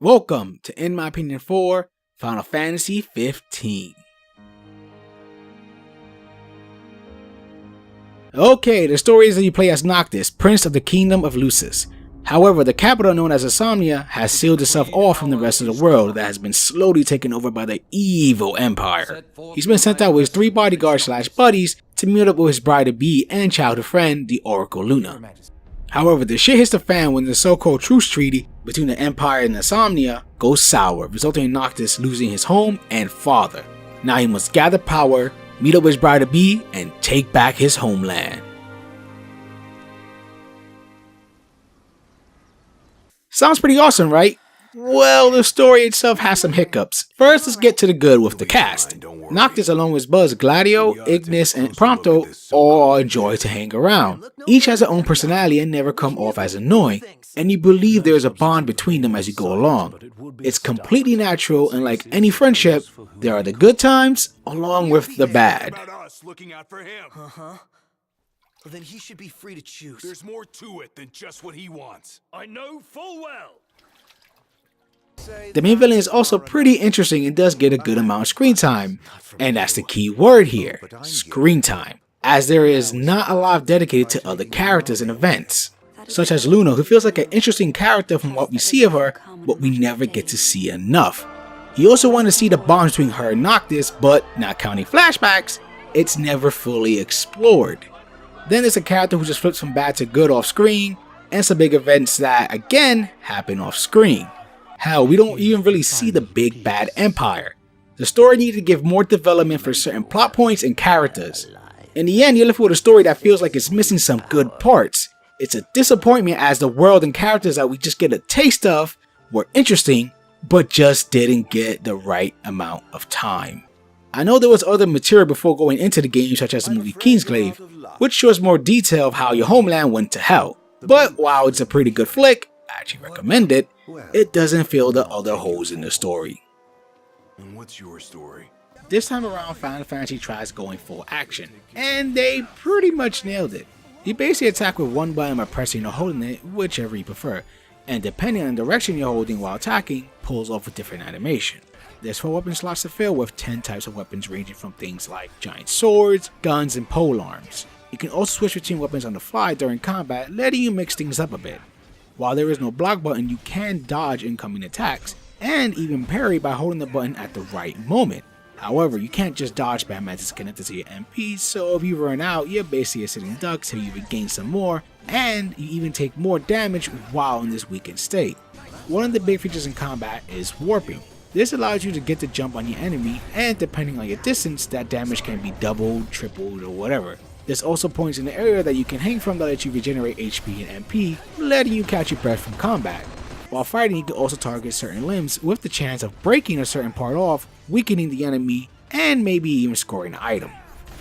Welcome to In My Opinion 4 Final Fantasy 15. Okay, the story is that you play as Noctis, Prince of the Kingdom of Lucis. However, the capital known as Insomnia has sealed itself off from the rest of the world that has been slowly taken over by the evil Empire. He's been sent out with his 3 bodyguards / buddies to meet up with his bride-to-be and childhood friend, the Oracle Luna. However, the shit hits the fan when the so-called truce treaty between the Empire and Insomnia goes sour, resulting in Noctis losing his home and father. Now he must gather power, meet up with his bride-to-be, and take back his homeland. Sounds pretty awesome, right? Well, the story itself has some hiccups. First, let's get to the good with the cast. Noctis along with Buzz, Gladio, Ignis, and Prompto all enjoy to hang around. Each has their own personality and never come off as annoying, and you believe there is a bond between them as you go along. It's completely natural, and like any friendship, there are the good times along with the bad. Well, then he should be free to choose. There's more to it than just what he wants. I know full well. The main villain is also pretty interesting and does get a good amount of screen time. And that's the key word here, screen time, as there is not a lot dedicated to other characters and events, such as Luna, who feels like an interesting character from what we see of her, but we never get to see enough. You also want to see the bond between her and Noctis, but not counting flashbacks, it's never fully explored. Then there's a character who just flips from bad to good off screen, and some big events that, again, happen off screen. Hell, we don't even really see the big bad Empire. The story needed to give more development for certain plot points and characters. In the end, you're left with a story that feels like it's missing some good parts. It's a disappointment as the world and characters that we just get a taste of were interesting, but just didn't get the right amount of time. I know there was other material before going into the game, such as the movie Kingsglaive, which shows more detail of how your homeland went to hell. But while it's a pretty good flick, I actually recommend it, it doesn't fill the other holes in the story. And what's your story? This time around, Final Fantasy tries going full action, and they pretty much nailed it. You basically attack with one button by pressing or holding it, whichever you prefer, and depending on the direction you're holding while attacking, pulls off a different animation. There's 4 weapon slots to fill with 10 types of weapons ranging from things like giant swords, guns, and polearms. You can also switch between weapons on the fly during combat, letting you mix things up a bit. While there is no block button, you can dodge incoming attacks, and even parry by holding the button at the right moment. However, you can't just dodge bad magic connected to your MP, so if you run out, you're basically a sitting duck till you regain some more, and you even take more damage while in this weakened state. One of the big features in combat is warping. This allows you to get the jump on your enemy, and depending on your distance, that damage can be doubled, tripled, or whatever. There's also points in the area that you can hang from that let you regenerate HP and MP, letting you catch your breath from combat. While fighting, you can also target certain limbs with the chance of breaking a certain part off, weakening the enemy, and maybe even scoring an item.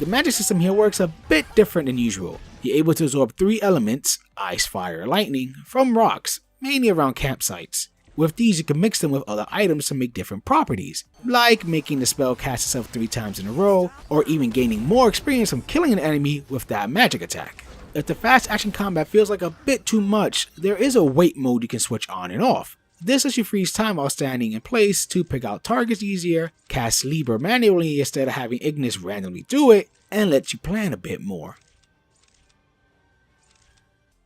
The magic system here works a bit different than usual. You're able to absorb 3 elements, ice, fire, lightning, from rocks, mainly around campsites. With these, you can mix them with other items to make different properties, like making the spell cast itself 3 times in a row, or even gaining more experience from killing an enemy with that magic attack. If the fast action combat feels like a bit too much, there is a wait mode you can switch on and off. This lets you freeze time while standing in place to pick out targets easier, cast Libra manually instead of having Ignis randomly do it, and lets you plan a bit more.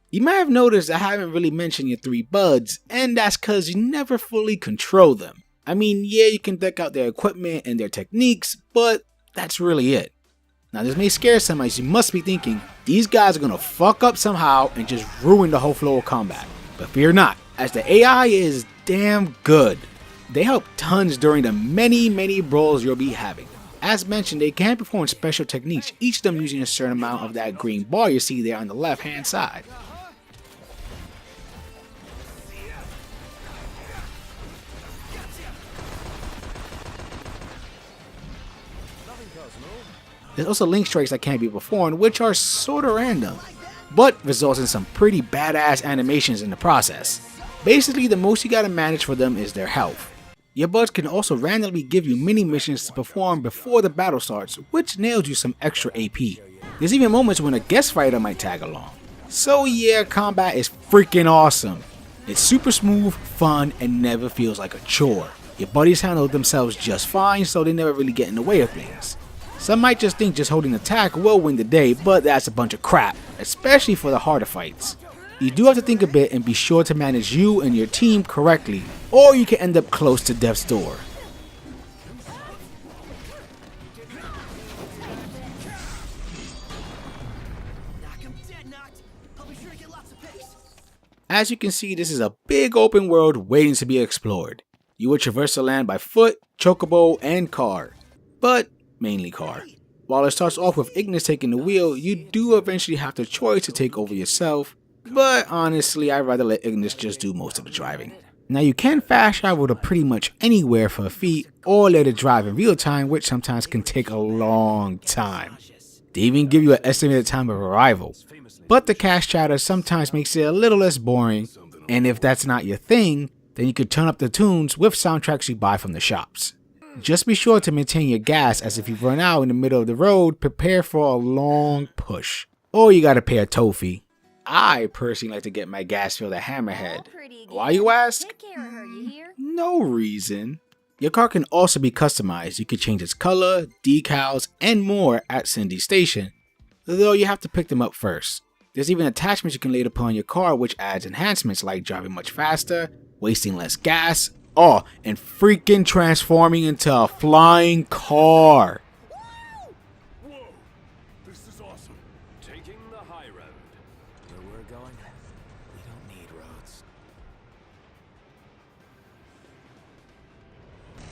You might have noticed I haven't really mentioned your 3 buds, and that's cause you never fully control them. I mean, yeah, you can deck out their equipment and their techniques, but that's really it. Now this may scare some as you must be thinking, these guys are gonna fuck up somehow and just ruin the whole flow of combat. But fear not, as the AI is damn good. They help tons during the many brawls you'll be having. As mentioned, they can perform special techniques, each of them using a certain amount of that green bar you see there on the left hand side. There's also link strikes that can be performed, which are sorta random, but results in some pretty badass animations in the process. Basically, the most you gotta manage for them is their health. Your buds can also randomly give you mini missions to perform before the battle starts, which nails you some extra AP. There's even moments when a guest fighter might tag along. So yeah, combat is freaking awesome. It's super smooth, fun, and never feels like a chore. Your buddies handle themselves just fine, so they never really get in the way of things. Some might just think just holding attack will win the day, but that's a bunch of crap, especially for the harder fights. You do have to think a bit and be sure to manage you and your team correctly, or you can end up close to death's door. As you can see, this is a big open world waiting to be explored. You will traverse the land by foot, chocobo, and car, but mainly car. While it starts off with Ignis taking the wheel, you do eventually have the choice to take over yourself, but honestly I'd rather let Ignis just do most of the driving. Now you can fast travel to pretty much anywhere for a feat, or let it drive in real time, which sometimes can take a long time. They even give you an estimated time of arrival. But the cash chatter sometimes makes it a little less boring, and if that's not your thing, then you could turn up the tunes with soundtracks you buy from the shops. Just be sure to maintain your gas, as if you run out in the middle of the road, prepare for a long push. Or you gotta pay a toll fee. I personally like to get my gas filled at Hammerhead. Why, you ask? No reason. Your car can also be customized. You can change its color, decals, and more at Cindy Station, though you have to pick them up first. There's even attachments you can later put on your car which adds enhancements like driving much faster, wasting less gas, and freaking transforming into a flying car. Whoa! This is awesome. Taking the high road. Where we're going, we don't need roads.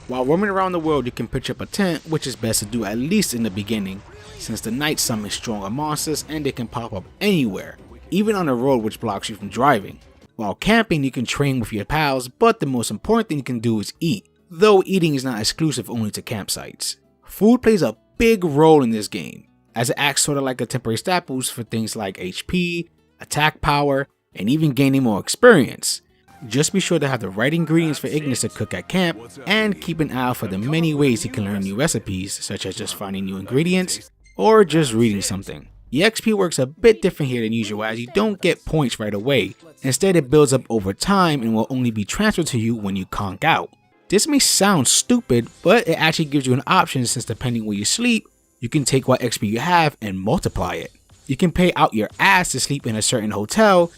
While roaming around the world, you can pitch up a tent, which is best to do at least in the beginning, since the night summons stronger monsters and they can pop up anywhere, even on a road which blocks you from driving. While camping, you can train with your pals, but the most important thing you can do is eat, though eating is not exclusive only to campsites. Food plays a big role in this game, as it acts sort of like a temporary stat boost for things like HP, attack power, and even gaining more experience. Just be sure to have the right ingredients for Ignis to cook at camp, and keep an eye out for the many ways you can learn new recipes, such as just finding new ingredients, or just reading something. The XP works a bit different here than usual, as you don't get points right away. Instead, it builds up over time and will only be transferred to you when you conk out. This may sound stupid, but it actually gives you an option, since depending where you sleep, you can take what XP you have and multiply it. You can pay out your ass to sleep in a certain hotel,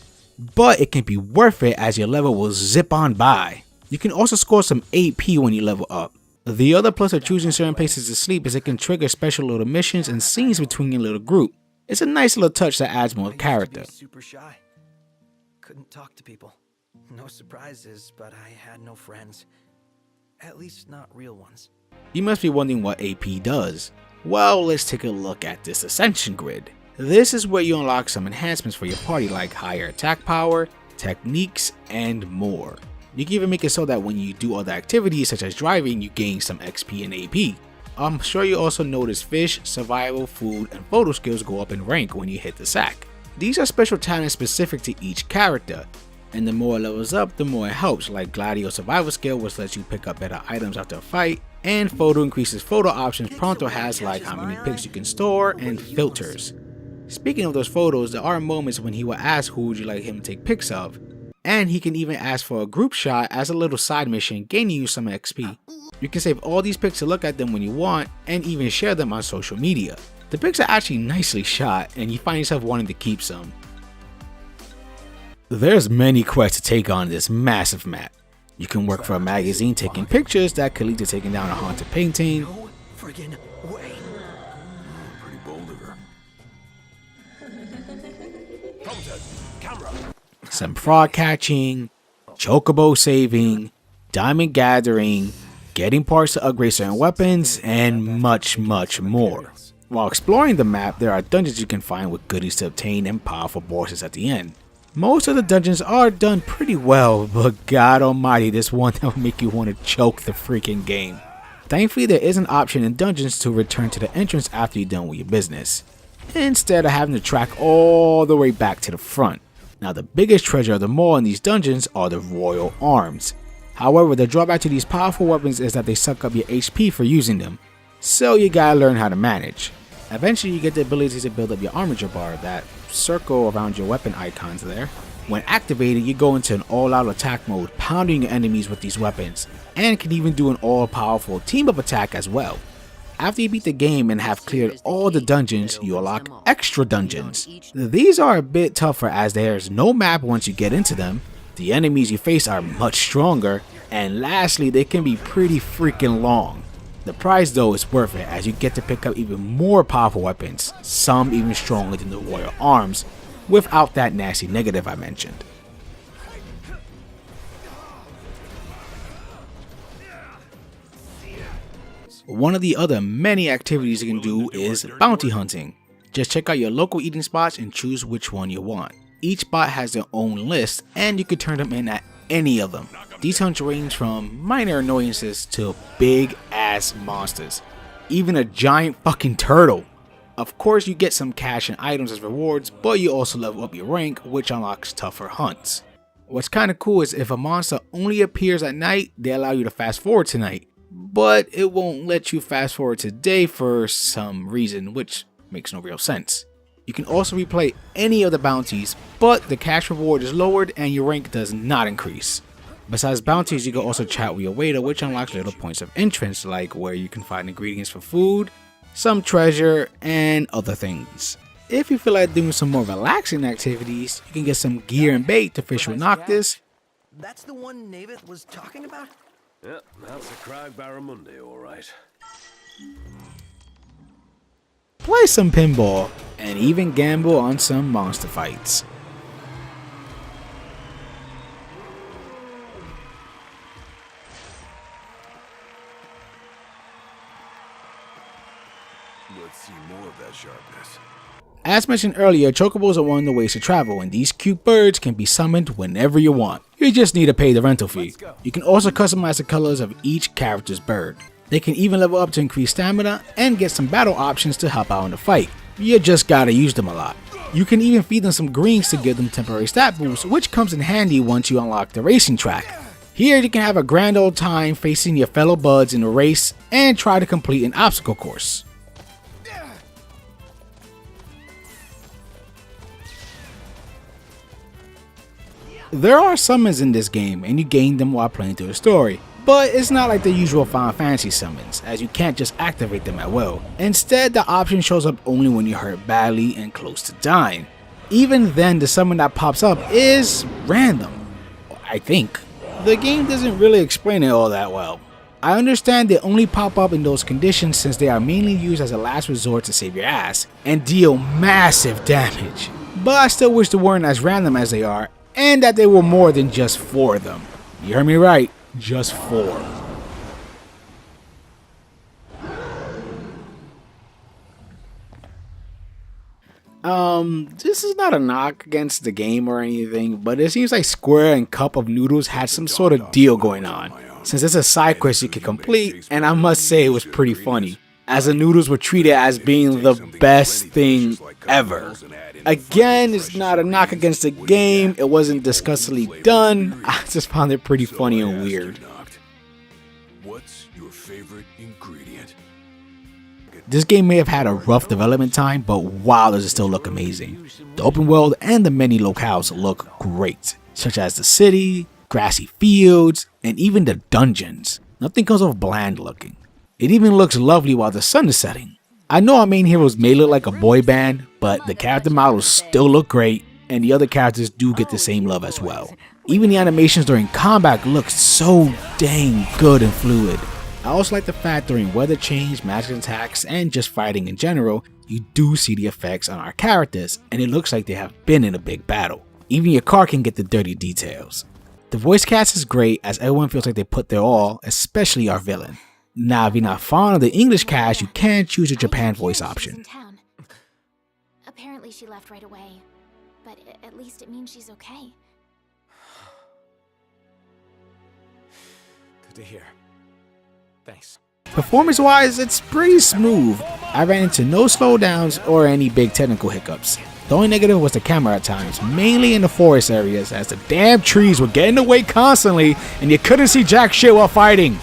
but it can be worth it as your level will zip on by. You can also score some AP when you level up. The other plus of choosing certain places to sleep is it can trigger special little missions and scenes between your little group. It's a nice little touch that adds more character. Super shy. Couldn't talk to people. No surprises, but I had no friends. At least not real ones. You must be wondering what AP does. Well, let's take a look at this Ascension grid. This is where you unlock some enhancements for your party like higher attack power, techniques, and more. You can even make it so that when you do other activities such as driving, you gain some XP and AP. I'm sure you also notice fish, survival, food, and photo skills go up in rank when you hit the sack. These are special talents specific to each character, and the more it levels up, the more it helps, like Gladio survival skill, which lets you pick up better items after a fight, and photo increases photo options Pronto has, like how many pics you can store and filters. Speaking of those photos, there are moments when he will ask who would you like him to take pics of, and he can even ask for a group shot as a little side mission, gaining you some XP. You can save all these pics to look at them when you want, and even share them on social media. The pics are actually nicely shot, and you find yourself wanting to keep some. There's many quests to take on this massive map. You can work for a magazine taking pictures that could lead to taking down a haunted painting. No friggin' way. Pretty bold of her. Camera. Some frog catching, chocobo saving, diamond gathering, getting parts to upgrade certain weapons, and much more. While exploring the map, there are dungeons you can find with goodies to obtain and powerful bosses at the end. Most of the dungeons are done pretty well, but god almighty, this one that will make you want to choke the freaking game. Thankfully, there is an option in dungeons to return to the entrance after you're done with your business, instead of having to track all the way back to the front. Now, the biggest treasure of them all in these dungeons are the Royal Arms. However, the drawback to these powerful weapons is that they suck up your HP for using them, so you gotta learn how to manage. Eventually, you get the ability to build up your armature bar, that circle around your weapon icons there. When activated, you go into an all-out attack mode, pounding your enemies with these weapons, and can even do an all-powerful team-up attack as well. After you beat the game and have cleared all the dungeons, you unlock extra dungeons. These are a bit tougher as there's no map once you get into them, the enemies you face are much stronger, and lastly, they can be pretty freaking long. The price though is worth it as you get to pick up even more powerful weapons, some even stronger than the Royal Arms, without that nasty negative I mentioned. One of the other many activities you can do is bounty hunting. Just check out your local eating spots and choose which one you want. Each spot has their own list and you can turn them in at any of them. These hunts range from minor annoyances to big ass monsters. Even a giant fucking turtle. Of course you get some cash and items as rewards, but you also level up your rank, which unlocks tougher hunts. What's kinda cool is if a monster only appears at night, they allow you to fast forward to night. But it won't let you fast forward to day for some reason, which makes no real sense. You can also replay any of the bounties, but the cash reward is lowered and your rank does not increase. Besides bounties, you can also chat with your waiter, which unlocks little points of interest like where you can find ingredients for food, some treasure, and other things. If you feel like doing some more relaxing activities, you can get some gear and bait to fish with Noctis. That's the one Navith was talking about? Yep, that's a Crag Barramundi, alright. Play some pinball, and even gamble on some monster fights. Let's see more of that sharpness. As mentioned earlier, chocobos are one of the ways to travel, and these cute birds can be summoned whenever you want. You just need to pay the rental fee. You can also customize the colors of each character's bird. They can even level up to increase stamina and get some battle options to help out in the fight. You just gotta use them a lot. You can even feed them some greens to give them temporary stat boosts, which comes in handy once you unlock the racing track. Here you can have a grand old time facing your fellow buds in a race and try to complete an obstacle course. There are summons in this game and you gain them while playing through the story, but it's not like the usual Final Fantasy summons as you can't just activate them at will. Instead, the option shows up only when you're hurt badly and close to dying. Even then, the summon that pops up is random, I think. The game doesn't really explain it all that well. I understand they only pop up in those conditions since they are mainly used as a last resort to save your ass and deal massive damage. But I still wish they weren't as random as they are, and that there were more than just 4 of them. You heard me right, just 4. This is not a knock against the game or anything, but it seems like Square and Cup of Noodles had some sort of deal going on, since it's a side quest you can complete, and I must say it was pretty funny, as the noodles were treated as being the best thing ever. Again, it's not a knock against the game, it wasn't disgustingly done, I just found it pretty funny and weird. What's your favorite ingredient? This game may have had a rough development time, but wow does it still look amazing. The open world and the many locales look great, such as the city, grassy fields, and even the dungeons. Nothing comes off bland looking. It even looks lovely while the sun is setting. I know our main heroes may look like a boy band, but the character models still look great, and the other characters do get the same love as well. Even the animations during combat look so dang good and fluid. I also like the fact during weather change, magic attacks, and just fighting in general, you do see the effects on our characters, and it looks like they have been in a big battle. Even your car can get the dirty details. The voice cast is great as everyone feels like they put their all, especially our villain. Now, if you're not fond of the English cast, you can choose a Japan voice option. Apparently she left right away, but at least it means she's okay. Good to hear. Thanks. Performance wise, it's pretty smooth. I ran into no slowdowns or any big technical hiccups. The only negative was the camera at times, mainly in the forest areas as the damn trees were getting in the way constantly and you couldn't see jack shit while fighting.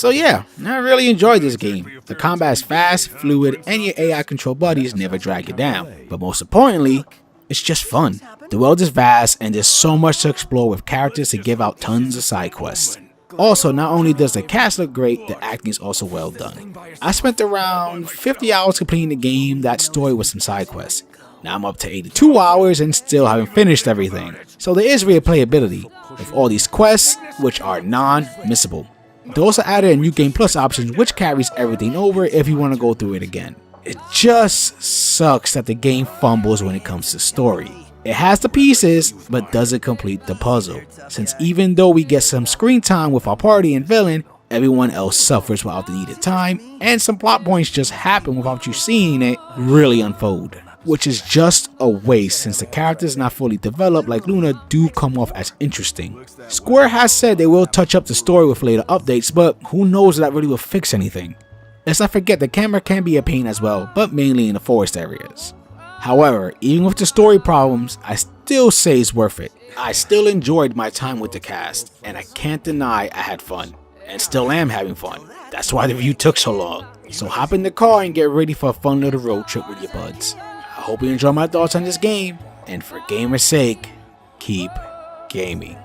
So yeah, I really enjoyed this game. The combat is fast, fluid, and your AI control buddies never drag you down. But most importantly, it's just fun. The world is vast and there's so much to explore with characters to give out tons of side quests. Also, not only does the cast look great, the acting is also well done. I spent around 50 hours completing the game, that story with some side quests. Now I'm up to 82 hours and still haven't finished everything. So there is replayability with all these quests, which are non-missable. They also added a new Game Plus option which carries everything over if you want to go through it again. It just sucks that the game fumbles when it comes to story. It has the pieces, but doesn't complete the puzzle, since even though we get some screen time with our party and villain, everyone else suffers without the needed time, and some plot points just happen without you seeing it really unfold. Which is just a waste since the characters not fully developed like Luna do come off as interesting. Square has said they will touch up the story with later updates, but who knows if that really will fix anything. Let's not forget the camera can be a pain as well, but mainly in the forest areas. However, even with the story problems, I still say it's worth it. I still enjoyed my time with the cast, and I can't deny I had fun, and still am having fun. That's why the review took so long. So hop in the car and get ready for a fun little road trip with your buds. I hope you enjoy my thoughts on this game, and for gamer's sake, keep gaming.